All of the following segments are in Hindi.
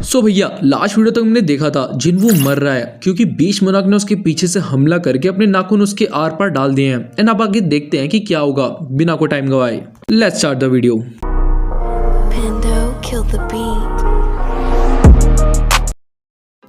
भैया लास्ट वीडियो तक हमने देखा था जिन्वू मर रहा है क्योंकि बीच मोनाक ने उसके पीछे से हमला करके अपने नाखून उसके आर पार डाल दिए हैं। एंड अब आगे देखते हैं कि क्या होगा बिना कोई टाइम गवाए। Let's start the video.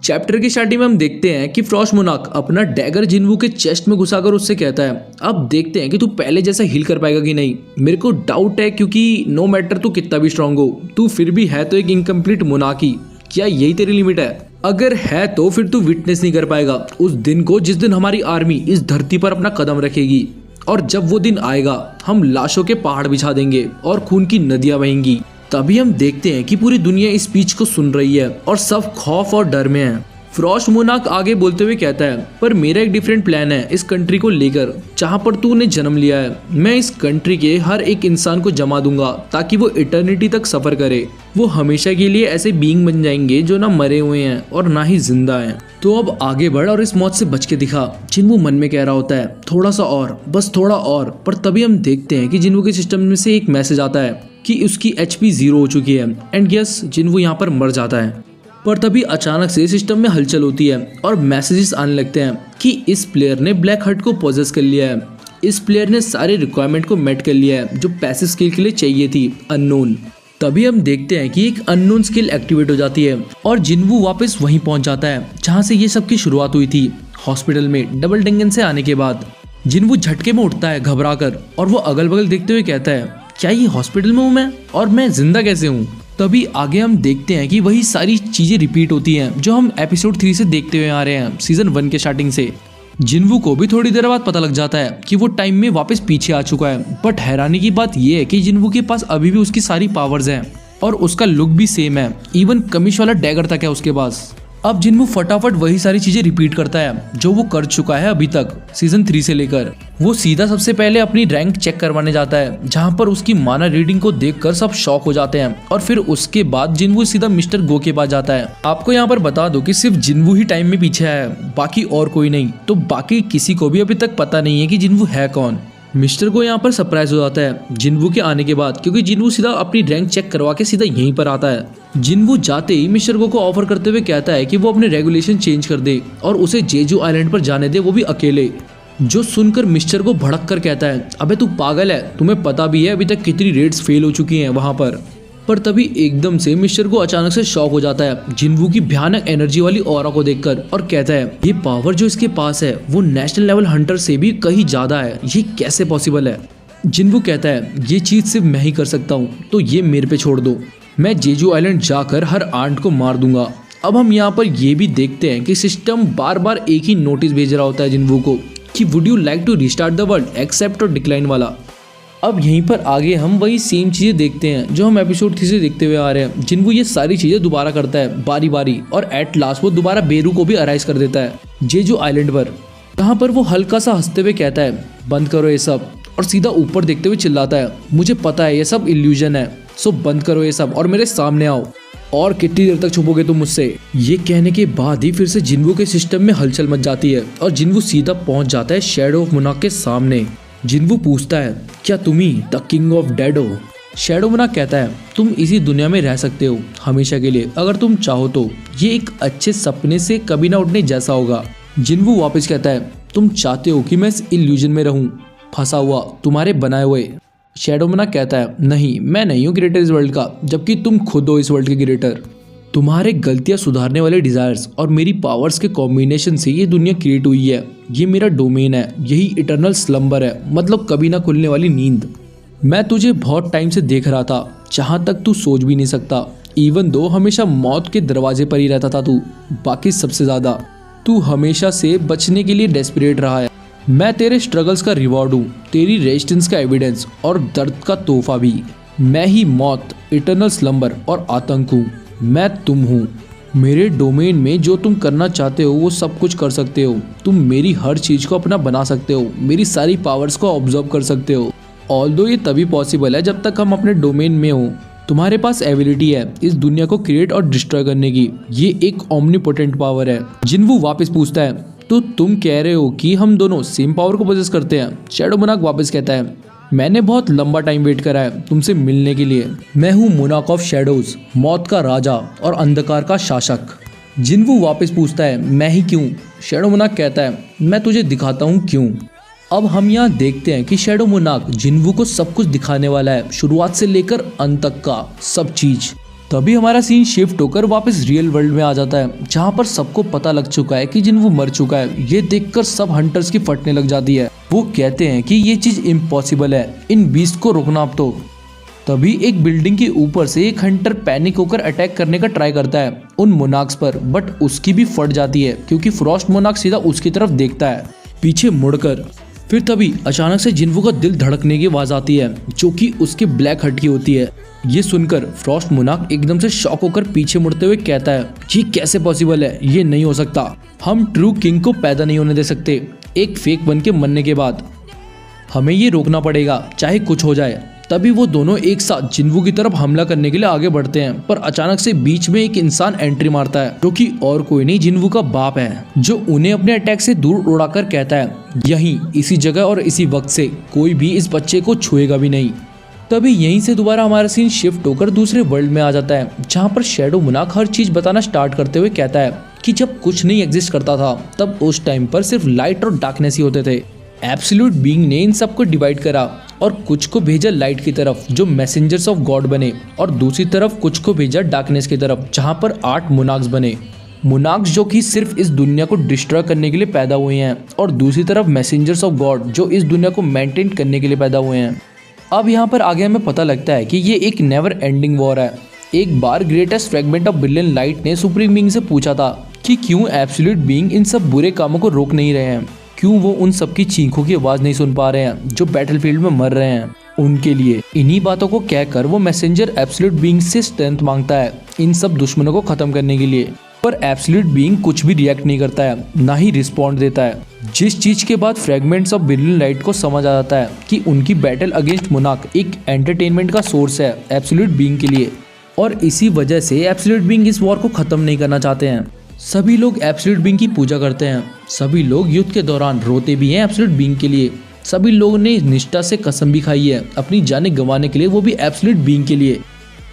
Chapter की स्टार्टिंग में हम देखते हैं कि फ्रॉस्ट मोनाक अपना डैगर जिन्वू के चेस्ट में घुसाकर उससे कहता है अब देखते हैं कि तू पहले जैसा हील कर पाएगा कि नहीं। मेरे को डाउट है क्योंकि नो मैटर तू कितना भी स्ट्रांग हो तू फिर भी है तो एक इनकम्प्लीट मोनाक ही। क्या यही तेरी लिमिट है? अगर है तो फिर तू विटनेस नहीं कर पाएगा उस दिन को जिस दिन हमारी आर्मी इस धरती पर अपना कदम रखेगी। और जब वो दिन आएगा हम लाशों के पहाड़ बिछा देंगे और खून की नदियां बहेंगी। तभी हम देखते हैं कि पूरी दुनिया इस स्पीच को सुन रही है और सब खौफ और डर में है। फ्रॉस्ट मोनाक आगे बोलते हुए कहता है पर मेरा एक डिफरेंट प्लान है इस कंट्री को लेकर जहां पर तूने जन्म लिया है। मैं इस कंट्री के हर एक इंसान को जमा दूंगा ताकि वो इटर्निटी तक सफर करे। वो हमेशा के लिए ऐसे बीइंग बन जाएंगे जो ना मरे हुए हैं और ना ही जिंदा हैं। तो अब आगे बढ़ और इस मौत से बच के दिखा। जिन्वू मन में कह रहा होता है थोड़ा सा और, बस थोड़ा और। पर तभी हम देखते हैं कि जिन्वू के सिस्टम में से एक मैसेज आता है कि उसकी HP 0 हो चुकी है। एंड यस जिन्वू यहाँ पर मर जाता है। पर तभी अचानक से सिस्टम में हलचल होती है और मैसेजेस आने लगते हैं कि इस प्लेयर ने ब्लैक हट को पोजेस कर लिया है। इस प्लेयर ने सारे रिक्वायरमेंट को मेट कर लिया है जो पैसिव स्किल के लिए चाहिए थी, अननोन। तभी हम देखते हैं कि एक अननोन स्किल एक्टिवेट हो जाती है और जिन्वू वापस वहीं पहुंच जाता है जहां से ये सब की शुरुआत हुई थी, हॉस्पिटल में डबल डेंगन से आने के बाद। जिन्वू झटके में उठता है घबरा कर और वो अगल बगल देखते हुए कहता है क्या ये हॉस्पिटल में हूँ मैं और मैं जिंदा कैसे हूँ। तभी आगे हम देखते हैं कि वही सारी चीजें रिपीट होती हैं जो हम एपिसोड 3 से देखते हुए आ रहे हैं, सीजन 1 के स्टार्टिंग से। जिन्वू को भी थोड़ी देर बाद पता लग जाता है कि वो टाइम में वापस पीछे आ चुका है। बट हैरानी की बात यह है कि जिन्वू के पास अभी भी उसकी सारी पावर्स हैं और उसका लुक भी सेम है, इवन कमिश वाला डैगर तक है उसके पास। अब जिन्वू फटाफट वही सारी चीजें रिपीट करता है जो वो कर चुका है अभी तक सीजन 3 से लेकर। वो सीधा सबसे पहले अपनी रैंक चेक करवाने जाता है जहां पर उसकी माना रीडिंग को देखकर सब शॉक हो जाते हैं। और फिर उसके बाद जिन्वू सीधा मिस्टर गो के पास जाता है। आपको यहाँ पर बता दो कि सिर्फ जिन्वू ही टाइम में पीछे है, बाकी और कोई नहीं। तो बाकी किसी को भी अभी तक पता नहीं है कि जिन्वू है कौन। मिस्टर को यहाँ पर सरप्राइज हो जाता है जिन्वू के आने के बाद क्योंकि जिन्वू सीधा अपनी रैंक चेक करवा के सीधा यहीं पर आता है। जिन्वू जाते ही मिस्टर को ऑफर करते हुए कहता है कि वो अपने रेगुलेशन चेंज कर दे और उसे जेजू आइलैंड पर जाने दे, वो भी अकेले। जो सुनकर मिस्टर को भड़क कर कहता है अबे तू पागल है, तुम्हें पता भी है अभी तक कितनी रेड्स फेल हो चुकी हैं वहां पर तभी एकदम से मिस्टर को अचानक से शॉक हो जाता है जिन्वू की भयानक एनर्जी वाली ऑरा को देखकर और कहता है ये पावर जो इसके पास है वो नेशनल लेवल हंटर से भी कहीं ज्यादा है, ये कैसे पॉसिबल है। जिन्वू कहता है ये चीज सिर्फ मैं ही कर सकता हूँ तो ये मेरे पे छोड़ दो, मैं जेजू आइलैंड जाकर हर आंट को मार दूंगा। अब हम यहाँ पर ये भी देखते हैं कि सिस्टम बार बार एक ही नोटिस भेज रहा होता है जिन्वू को कि would you like to restart the world accept और डिक्लाइन वाला। अब यहीं पर आगे हम वही सेम चीजें देखते हैं जो हम एपिसोड 3 से देखते हुए आ रहे हैं। जिन्वू ये सारी चीजें दोबारा करता है बारी बारी और एट लास्ट वो दोबारा बेरू को भी अराइज कर देता है जेजू आइलैंड पर। यहाँ पर वो हल्का सा हंसते हुए कहता है बंद करो ये सब, और सीधा ऊपर देखते हुए चिल्लाता है मुझे पता है ये सब इल्यूजन है, सो बंद करो ये सब और मेरे सामने आओ। और कितनी देर तक छुपोगे तुम मुझसे। ये कहने के बाद ही फिर से जिन्वू के सिस्टम में हलचल मच जाती है और जिन्वू सीधा पहुंच जाता है शैडो ऑफ मोनाक के सामने। जिन्वू पूछता है क्या तुम ही द किंग ऑफ डेड हो? शैडो मोनाक कहता है तुम इसी दुनिया में रह सकते हो हमेशा के लिए अगर तुम चाहो तो, ये एक अच्छे सपने से कभी ना उठने जैसा होगा। जिन्वू वापस कहता है तुम चाहते हो कि मैं इस इल्यूजन में रहूं फंसा हुआ तुम्हारे बनाए हुए। शैडो मोनाक कहता है नहीं, मैं नहीं हूँ क्रिएटर इस वर्ल्ड का, जबकि तुम खुद हो इस वर्ल्ड के क्रिएटर। तुम्हारे गलतियां सुधारने वाले डिजायर्स और मेरी पावर्स के कॉम्बिनेशन से ये दुनिया क्रिएट हुई है। ये मेरा डोमेन है, यही इटर्नल स्लम्बर है, मतलब कभी ना खुलने वाली नींद। मैं तुझे बहुत टाइम से देख रहा था, जहां तक तू सोच भी नहीं सकता। इवन दो हमेशा मौत के दरवाजे पर ही रहता था तू, बाकी सबसे ज्यादा तू हमेशा से बचने के लिए डेस्परेट रहा है। मैं तेरे स्ट्रगल्स का रिवॉर्ड हूँ, तेरी रेजिस्टेंस का एविडेंस और दर्द का तोहफा भी। मैं ही मौत, इटर्नल स्लम्बर और आतंक हूँ। मैं तुम हूँ। मेरे डोमेन में जो तुम करना चाहते हो वो सब कुछ कर सकते हो। तुम मेरी हर चीज को अपना बना सकते हो, मेरी सारी पावर्स को ऑब्जर्व कर सकते हो। ऑल्दो ये तभी पॉसिबल है जब तक हम अपने डोमेन में हो। तुम्हारे पास एबिलिटी है इस दुनिया को क्रिएट और डिस्ट्रॉय करने की, ये एक ओमनीपोटेंट पावर है। जिन्वू वापस पूछता है तो तुम कह रहे हो कि हम दोनों सेम पावर को पोजेस करते हैं? शैडो मोनाक वापस कहता है मैंने बहुत लंबा टाइम वेट करा है तुमसे मिलने के लिए। मैं हूँ मोनाक ऑफ शैडोज, मौत का राजा और अंधकार का शासक। जिन्वू वापस पूछता है मैं ही क्यों? शैडो मोनाक कहता है मैं तुझे दिखाता हूँ क्यों। अब हम यहाँ देखते हैं कि शैडो मोनाक जिन्वू को सब कुछ दिखाने वाला है, शुरुआत से लेकर अंत तक का सब चीज। तभी हमारा सीन शिफ्ट होकर वापस रियल वर्ल्ड में आ जाता है, जहाँ पर सबको पता लग चुका है कि जिन्वू मर चुका है। ये देखकर सब हंटर्स की फटने लग जाती है। वो कहते हैं कि ये चीज इम्पॉसिबल है, इन बीस्ट को रोकना अब तो। तभी एक बिल्डिंग के ऊपर से एक हंटर पैनिक होकर अटैक करने का ट्राई करता है उन मोनाक्स पर, बट उसकी भी फट जाती है क्योंकि फ्रॉस्ट मोनाक सीधा उसकी तरफ देखता है पीछे मुड़कर। फिर तभी अचानक से जिन्वू का दिल धड़कने की आवाज आती है जो कि उसके ब्लैक हट की होती है। ये सुनकर फ्रॉस्ट मोनाक एकदम से शॉक होकर पीछे मुड़ते हुए कहता है ये कैसे पॉसिबल है, ये नहीं हो सकता। हम ट्रू किंग को पैदा नहीं होने दे सकते एक फेक बन के मरने के बाद। हमें ये रोकना पड़ेगा चाहे कुछ हो जाए। तभी वो दोनों एक साथ जिन्वू की तरफ हमला करने के लिए आगे बढ़ते हैं, पर अचानक से बीच में एक इंसान एंट्री मारता है जो कि और कोई नहीं जिन्वू का बाप है, जो उन्हें अपने अटैक से दूर उड़ाकर कहता है यहीं इसी जगह और इसी वक्त से कोई भी इस बच्चे को छुएगा भी नहीं। तभी यहीं से दोबारा हमारा सीन शिफ्ट होकर दूसरे वर्ल्ड में आ जाता है, जहाँ पर शैडो मोनाक हर चीज बताना स्टार्ट करते हुए कहता है कि जब कुछ नहीं एग्जिस्ट करता था तब उस टाइम पर सिर्फ लाइट और डार्कनेस ही होते थे। एब्सोल्यूट बीइंग ने इन सबको डिवाइड करा और कुछ को भेजा लाइट की तरफ जो मैसेंजर्स ऑफ गॉड बने, और दूसरी तरफ कुछ को भेजा डार्कनेस की तरफ जहाँ पर 8 मोनाक्स बने। मोनाक्स जो कि सिर्फ इस दुनिया को डिस्ट्रॉय करने के लिए पैदा हुए हैं, और दूसरी तरफ मैसेंजर्स ऑफ गॉड जो इस दुनिया को मेंटेन करने के लिए पैदा हुए हैं। अब यहाँ पर आगे हमें पता लगता है कि ये एक नेवर एंडिंग वॉर है। एक बार greatest fragment of brilliant light ने सुप्रीम बीइंग से पूछा था कि क्यों एब्सोल्यूट बीइंग इन सब बुरे कामों को रोक नहीं रहे हैं, क्यों वो उन सबकी चीखों की आवाज नहीं सुन पा रहे हैं जो बैटलफील्ड में मर रहे हैं उनके लिए। इन्हीं बातों को कहकर वो मैसेंजर एब्सोल्यूट बीइंग से स्ट्रेंथ मांगता है इन सब दुश्मनों को खत्म करने के लिए, पर एब्सोल्यूट बीइंग कुछ भी रिएक्ट नहीं करता है, ना ही रिस्पॉन्ड देता है। जिस चीज के बाद फ्रेगमेंट्स ऑफ ब्रिलियंट लाइट को समझ आ जाता है कि उनकी बैटल अगेंस्ट मोनाक एक एंटरटेनमेंट का सोर्स है एब्सोल्यूट बीइंग के लिए, और इसी वजह से एब्सोल्यूट बीइंग इस वॉर को खत्म नहीं करना चाहते हैं। सभी लोग एब्सोल्यूट बीइंग की पूजा करते हैं, सभी लोग युद्ध के दौरान रोते भी हैं एब्सोल्यूट बीइंग के लिए, सभी लोगों ने निष्ठा से कसम भी खाई है अपनी जानें गंवाने के लिए, वो भी एब्सोल्यूट बीइंग के लिए।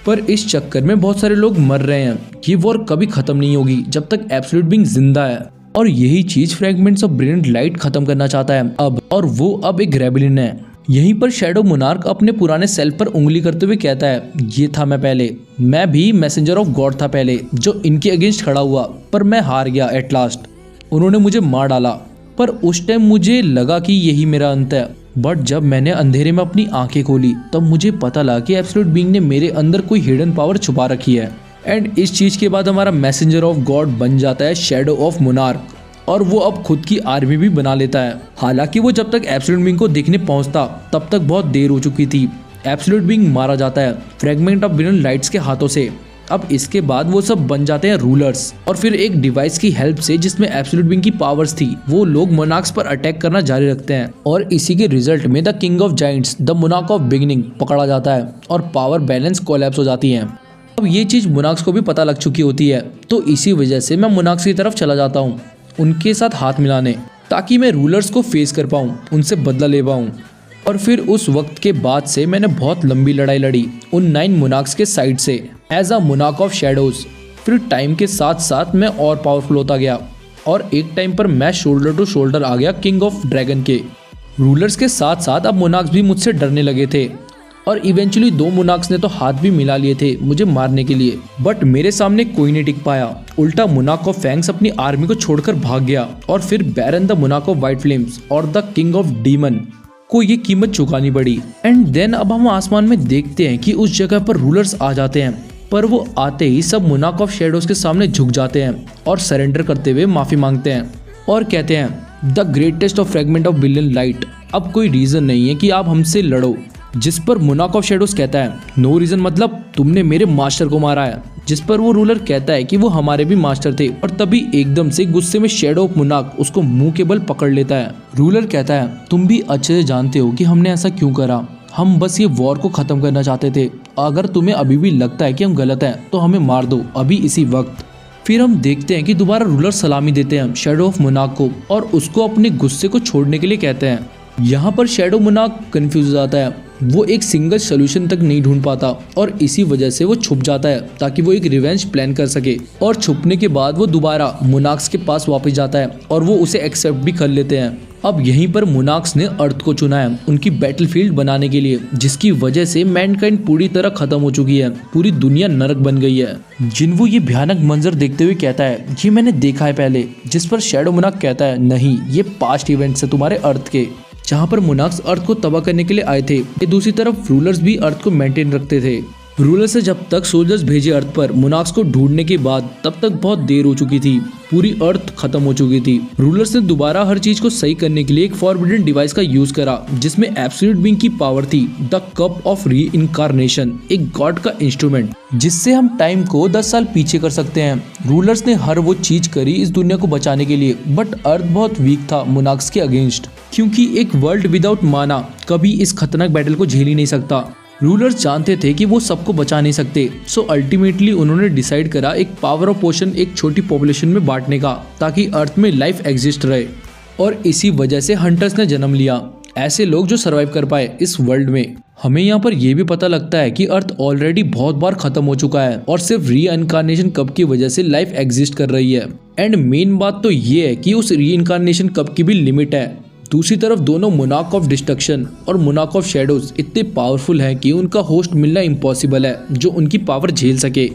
पर इस चक्कर में बहुत सारे लोग मर रहे हैं। ये वॉर कभी खत्म नहीं होगी जब तक एब्सोल्यूट बीइंग जिंदा है, और यही चीज फ्रेगमेंट्स ऑफ ब्रिलियंट लाइट खत्म करना चाहता है अब, और वो अब एक रेबेलियन है। यहीं पर शैडो मोनार्क अपने पुराने सेल्फ पर उंगली करते हुए कहता है ये था मैं पहले, मैं भी मैसेंजर ऑफ गॉड था पहले जो इनके अगेंस्ट खड़ा हुआ, पर मैं हार गया एट लास्ट। उन्होंने मुझे मार डाला, पर उस टाइम मुझे लगा कि यही मेरा अंत है, बट जब मैंने अंधेरे में अपनी आंखें खोली तब मुझे पता लगा कि एब्सोल्यूट बीइंग ने मेरे अंदर कोई हिडन पावर छुपा रखी है। एंड इस चीज के बाद हमारा मैसेंजर ऑफ गॉड बन जाता है शैडो ऑफ मोनार्क, और वो अब खुद की आर्मी भी बना लेता है। हालांकि वो जब तक एब्सोल्यूट बीइंग को देखने पहुंचता तब तक बहुत देर हो चुकी थी। एब्सोल्यूट बीइंग मारा जाता है फ्रेगमेंट ऑफ ब्रिलियंट लाइट्स के हाथों से। अब इसके बाद वो सब बन जाते हैं रूलर्स, और फिर एक डिवाइस की हेल्प से जिसमें एब्सोल्यूट बीइंग की पावर्स थी वो लोग मोनाक्स पर अटैक करना जारी रखते हैं, और इसी के रिजल्ट में the king of giants the मोनाक ऑफ बिगिनिंग पकड़ा जाता है और पावर बैलेंस कोलैप्स हो जाती है। अब ये चीज मोनाक्स को भी पता लग चुकी होती है, तो इसी वजह से मैं मोनाक्स की तरफ चला जाता हूँ उनके साथ हाथ मिलाने, ताकि मैं रूलर्स को फेस कर पाऊँ, उनसे बदला ले पाऊँ। और फिर उस वक्त के बाद से मैंने बहुत लंबी लड़ाई लड़ी उन 9 मोनाक्स के साइड से as a Monank of shadows. फिर टाइम के साथ साथ मैं और पावरफुल होता गया, और एक टाइम पर मैं शोल्डर टू शोल्डर आ गया किंग ऑफ ड्रैगन के। रूलर्स के साथ साथ अब मोनाक्स भी मुझसे डरने लगे थे, और इवेंचुअली 2 मोनाक्स ने तो हाथ भी मिला लिए थे मुझे मारने के लिए, बट मेरे सामने कोई नहीं टिक पाया। उल्टा मोनाक ऑफ फैंग्स अपनी आर्मी को छोड़कर भाग गया, और फिर बैरन द मोनाक ऑफ व्हाइट फ्लेम्स और द किंग ऑफ डीमन को ये कीमत चुकानी पड़ी। एंड देन अब हम आसमान में देखते हैं कि उस जगह पर रूलर्स आ जाते हैं, पर वो आते ही सब मोनाक ऑफ शैडोज के सामने झुक जाते हैं और सरेंडर करते हुए माफी मांगते हैं और कहते हैं the greatest of fragment of brilliant light, अब कोई रीजन नहीं है कि आप हमसे लड़ो। जिस पर मोनाक ऑफ शैडोज कहता है नो रीजन मतलब तुमने मेरे मास्टर को मारा है, जिस पर वो रूलर कहता है कि वो हमारे भी मास्टर थे, और तभी एकदम से गुस्से में शैडो ऑफ मोनाक उसको मुंह के बल पकड़ लेता है। रूलर कहता है तुम भी अच्छे से जानते हो कि हमने ऐसा क्यों करा, हम बस ये वॉर को खत्म करना चाहते थे, अगर तुम्हें अभी भी लगता है कि हम गलत हैं तो हमें मार दो अभी इसी वक्त। फिर हम देखते हैं कि दोबारा रूलर सलामी देते हैं शैडो ऑफ मोनाक को और उसको अपने गुस्से को छोड़ने के लिए कहते हैं। यहाँ पर शैडो मोनार्क कंफ्यूज हो जाता है। वो एक सिंगल सोल्यूशन तक नहीं ढूंढ पाता और इसी वजह से वो छुप जाता है ताकि वो एक रिवेंज प्लान कर सके। और छुपने के बाद वो दोबारा मोनार्क्स के पास वापस जाता है और वो उसे एक्सेप्ट भी कर लेते हैं। अब यहीं पर मोनार्क्स ने अर्थ को चुना है उनकी बैटलफील्ड बनाने के लिए, जिसकी वजह से मैनकाइंड पूरी तरह खत्म हो चुकी है। पूरी दुनिया नरक बन गई है। जिन्वो ये भयानक मंजर देखते हुए कहता है, ये मैंने देखा है पहले। जिस पर शैडो मोनार्क कहता है, नहीं, ये पास्ट इवेंट्स है तुम्हारे अर्थ के, जहाँ पर मोनार्क्स अर्थ को तबाह करने के लिए आए थे। ये दूसरी तरफ रूलर्स भी अर्थ को मेंटेन रखते थे। रूलर्स से जब तक सोल्जर्स भेजे अर्थ पर मोनार्क्स को ढूंढने के बाद, तब तक बहुत देर हो चुकी थी। पूरी अर्थ खत्म हो चुकी थी। रूलर्स ने दोबारा हर चीज को सही करने के लिए एक फॉरबिडन डिवाइस का यूज करा, जिसमें एब्सोल्यूट बीइंग की पावर थी, द कप ऑफ री इनकारनेशन, एक गॉड का इंस्ट्रूमेंट जिससे हम टाइम को 10 साल पीछे कर सकते हैं। रूलर्स ने हर वो चीज करी इस दुनिया को बचाने के लिए, बट अर्थ बहुत वीक था मोनार्क्स के अगेंस्ट, क्योंकि एक वर्ल्ड विदाउट माना कभी इस खतरनाक बैटल को झेल ही नहीं सकता। रूलर्स जानते थे कि वो सबको बचा नहीं सकते, सो अल्टीमेटली उन्होंने डिसाइड करा एक पावर ऑफ पोशन एक छोटी पॉपुलेशन में बांटने का, ताकि अर्थ में लाइफ एग्जिस्ट रहे। और इसी वजह से हंटर्स ने जन्म लिया, ऐसे लोग जो सरवाइव कर पाए इस वर्ल्ड में। हमें यहाँ पर यह भी पता लगता है कि अर्थ ऑलरेडी बहुत बार खत्म हो चुका है और सिर्फ री इनकारनेशन कप की वजह से लाइफ एग्जिस्ट कर रही है। एंड मेन बात तो ये है कि उस री इनकारनेशन कप की भी लिमिट है। दूसरी तरफ दोनों मोनार्क ऑफ डिस्ट्रक्शन और मोनार्क ऑफ शैडोज इतने पावरफुल हैं कि उनका होस्ट मिलना इम्पॉसिबल है जो उनकी पावर झेल सके।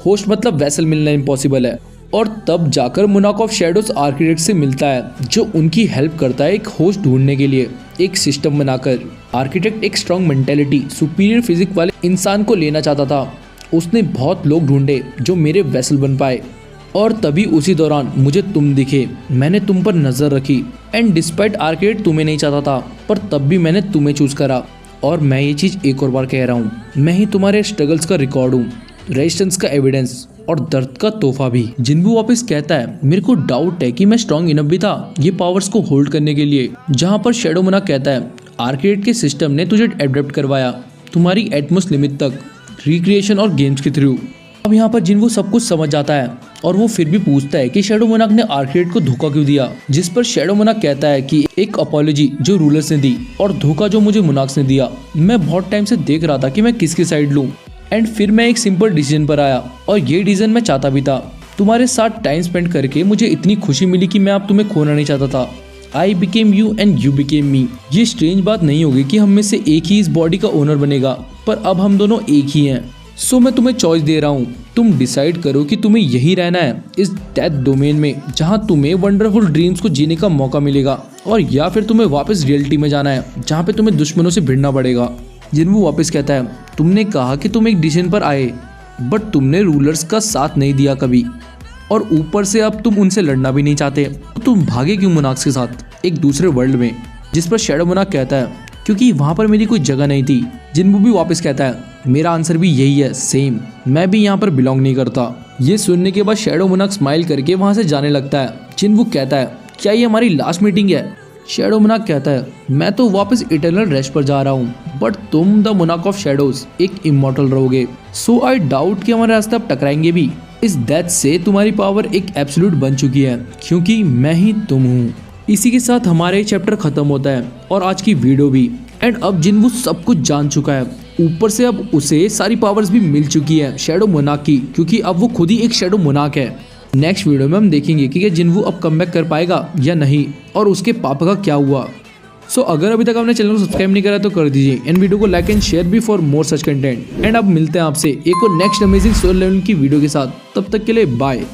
होस्ट मतलब वेसल मिलना इम्पॉसिबल है। और तब जाकर मोनार्क ऑफ शैडोज आर्किटेक्ट से मिलता है, जो उनकी हेल्प करता है एक होस्ट ढूंढने के लिए, एक सिस्टम बनाकर। आर्किटेक्ट एक स्ट्रॉन्ग मेंटेलिटी, सुपीरियर फिजिक वाले इंसान को लेना चाहता था। उसने बहुत लोग ढूंढे जो मेरे वेसल बन पाए, और तभी उसी दौरान मुझे तुम दिखे। मैंने तुम पर नजर रखी, एंड डिस्पाइट आर्किटेक्ट तुम्हें नहीं चाहता था, पर तब भी मैंने तुम्हें चूज करा। और मैं ये चीज एक और बार कह रहा हूँ, मैं ही तुम्हारे स्ट्रगल्स का रिकॉर्ड हूँ, रेजिस्टेंस का एविडेंस और दर्द का तोहफा भी। जिन्वो वापस कहता है, मेरे को डाउट है कि मैं स्ट्रॉन्ग इनफ भी था ये पावर्स को होल्ड करने के लिए। जहाँ पर शैडो मोनार्क कहता है, आर्किटेक्ट के सिस्टम ने तुझे एडप्ट करवाया तुम्हारी एटमोस्ट लिमिट तक, रिक्रिएशन और गेम्स के थ्रू। अब यहाँ पर जिन्वो सब कुछ समझ जाता है और वो फिर भी पूछता है कि शैडो मोनार्क ने आर्किटेक्ट को धोखा क्यों दिया। जिस पर शैडो मोनार्क कहता है कि एक अपॉलॉजी जो रूलर्स ने दी और धोखा जो मुझे मोनार्क्स ने दिया। मैं बहुत टाइम से देख रहा था कि मैं किसकी साइड लूं, एंड फिर मैं एक सिंपल डिसीजन पर आया, और ये डिसीजन मैं चाहता भी था। तुम्हारे साथ टाइम स्पेंड करके मुझे इतनी खुशी मिली कि मैं अब तुम्हें खोना नहीं चाहता था। I became you and you became me. ये स्ट्रेंज बात नहीं होगी कि हम में से एक ही इस बॉडी का ओनर बनेगा, पर अब हम दोनों एक ही हैं। सो मैं तुम्हें चॉइस दे रहा हूँ, तुम डिसाइड करो कि तुम्हें यही रहना है इस डेथ डोमेन में, जहाँ तुम्हें वंडरफुल ड्रीम्स को जीने का मौका मिलेगा, और या फिर तुम्हें वापस रियलिटी में जाना है जहाँ पे तुम्हें दुश्मनों से भिड़ना पड़ेगा। जिन्वो वापस कहता है, तुमने कहा कि तुम एक डिसीजन पर आए, बट तुमने रूलर्स का साथ नहीं दिया कभी, और ऊपर से अब तुम उनसे लड़ना भी नहीं चाहते। तुम भागे क्यों मोनार्क्स के साथ एक दूसरे वर्ल्ड में? जिस पर शैडो मोनार्क कहता है, क्योंकि वहाँ पर मेरी कोई जगह नहीं थी। जिन्वो भी वापस कहता है, मेरा आंसर भी यही है, सेम, मैं भी यहाँ पर बिलोंग नहीं करता। ये सुनने के बाद शैडो मोनार्क स्माइल करके वहाँ से जाने लगता है। जिन्वो कहता है, क्या ये हमारी लास्ट मीटिंग है? शैडो मोनार्क कहता है, मैं तो वापस इटर्नल रेस्ट पर जा रहा हूँ, बट तुम द मोनार्क ऑफ शैडोज एक इमॉर्टल रहोगे। सो आई डाउट कि हमारे रास्ते अब टकराएंगे भी। इस डेथ से तुम्हारी पावर एक एब्सोल्यूट बन चुकी है, क्योंकि मैं ही तुम हूँ। इसी के साथ हमारे चैप्टर खत्म होता है और आज की वीडियो भी। एंड अब जिन्वो सब कुछ जान चुका है, ऊपर से अब उसे सारी पावर्स भी मिल चुकी है शैडो मोनार्क की, क्योंकि अब वो खुद ही एक शैडो मोनार्क है। नेक्स्ट वीडियो में हम देखेंगे कि क्या जिन्वो अब कमबैक कर पाएगा या नहीं, और उसके पापा का क्या हुआ। सो अगर अभी तक आपने चैनल को सब्सक्राइब नहीं करा तो कर दीजिए, एंड वीडियो को लाइक एंड शेयर भी for more such content. And अब मिलते हैं आपसे एक और नेक्स्ट अमेजिंग स्टोरी लेवल की वीडियो के साथ। तब तक के लिए बाय।